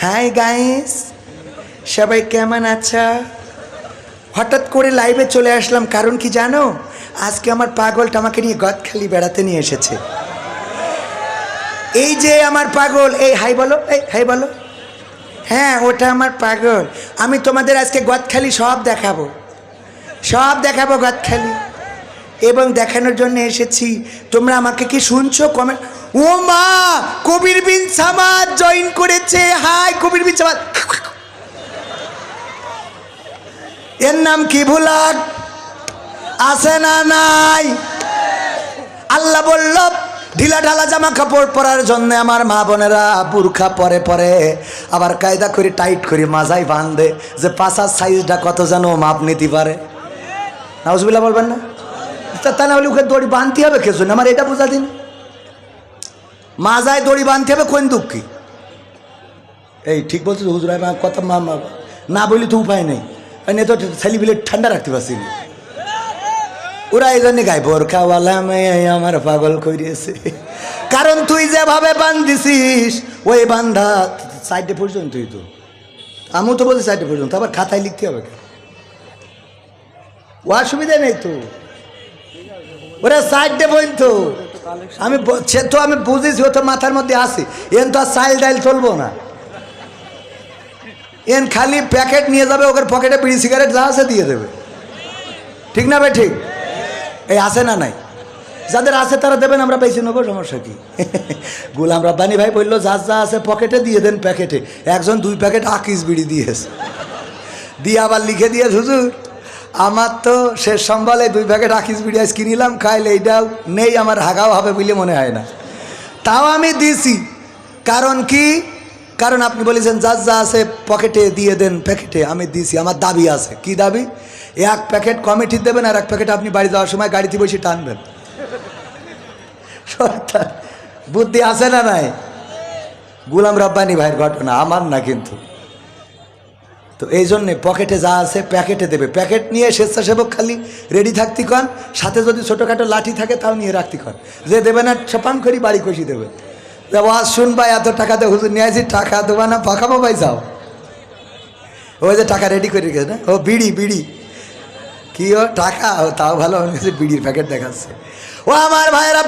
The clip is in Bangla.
হাই গাইস, সবাই কেমন আছো? হঠাৎ করে লাইভে চলে আসলাম, কারণ কি জানো? আজকে আমার পাগলটা আমাকে নিয়ে গদখালি বেড়াতে নিয়ে এসেছে। এই যে আমার পাগল, এই হাই বলো, এই হাই বলো। হ্যাঁ, ওটা আমার পাগল। আমি তোমাদের আজকে গদখালি সব দেখাবো গদখালি, এবং দেখানোর জন্য এসেছি। তোমরা আমাকে কি শুনছো? কমেন্ট। ও মা, কবির বিন সামাদ জয়েন করেছে। হাই কবির বিন সামাদ। এর নাম কি ভুলাক? আছে না নাই? আল্লাহ বলল ঢিলা ঢালা জামা কাপড় পরার জন্য আমার মা বোনেরা বুরখা পরে পরে আবার কায়দা করে টাইট করে মাজায় বাঁধে, যে পাশার সাইজটা কত যেন মাপ নিতে পারে। নাউজুবিল্লাহ বলবেন না? তা না হলে ওকে দড়ি বাঁধতে হবে কে জন্য? আমার এটা বোঝা দিন। মাজায় দড়ি বাঁধতে হবে কোন দুঃখী? এই ঠিক বলছো হুজুর, কথা না বলি তো উপায় নেই। তো ছেলে বিলে ঠান্ডা রাখতে পারছি না। ওরা এই জন্য গায়ে বোরখাওয়ালা মেয়ে আমার পাগল করিয়েছে। কারণ তুই যেভাবে বান্ধিছিস ওই বান্ধা সাইডে পর্যন্তই তো। আমিও তো বলছি সাইডে পর্যন্ত, আবার খাতায় লিখতে হবে। ও অসুবিধা নেই তো, ওরা সাইডে পর্যন্ত। আমি সে তো আমি বুঝেছি, ও তো মাথার মধ্যে আসি। এন তো আর চাইল ডাইল চলবো না। এন খালি প্যাকেট নিয়ে যাবে, ওকে পকেটে বিড়ি সিগারেট যা আছে দিয়ে দেবে। ঠিক না ভাই? ঠিক। এই আছে না নাই? যাদের আছে তারা দেবেন, আমরা বেশি নেবো, সমস্যা কি? গোলাম রাব্বানি ভাই বললো যা যা আছে পকেটে দিয়ে দেন প্যাকেটে। একজন 2 প্যাকেট আকিস বিড়ি দিয়েছে, দিয়ে আবার লিখে দিয়ে হুজুর আমার তো শেষ সম্বলে 2 প্যাকেট আকিস বিড়ি আজ কিনিলাম, খাইলে এইটাও নেই, আমার হাগাও হবে বলে মনে হয় না। তাও আমি দিছি। কারণ কি? কারণ আপনি বলেছেন যা যা আছে পকেটে দিয়ে দেন প্যাকেটে। আমি দিছি, আমার দাবি আছে। কি দাবি? 1 প্যাকেট কমিটি দেবেন আর 1 প্যাকেট আপনি বাড়ি যাওয়ার সময় গাড়িতে বসে টানবেন। বুদ্ধি আছে না নাই? গোলাম রাব্বানি ভাইয়ের ঘটনা, আমার না কিন্তু। তো এই জন্যে পকেটে যা আছে প্যাকেটে দেবে। প্যাকেট নিয়ে স্বেচ্ছাসেবক খালি রেডি থাকতে কন, সাথে যদি ছোটোখাটো লাঠি থাকে তাও নিয়ে রাখতে কন। যে দেবে না ছপাং করি বাড়ি কষি দেবে। ওয়াজ শুনবা, এত টাকা দিয়ে হুজুর নিয়ে আসি, টাকা দেবা না পাকাবো ভাই যাও। ওই যে টাকা রেডি করে রেখেছে না, ও বিড়ি বিড়ি কি ও টাকা, ও তাও ভালো বিড়ির প্যাকেট দেখাচ্ছে। ও আমার ভাইয়েরা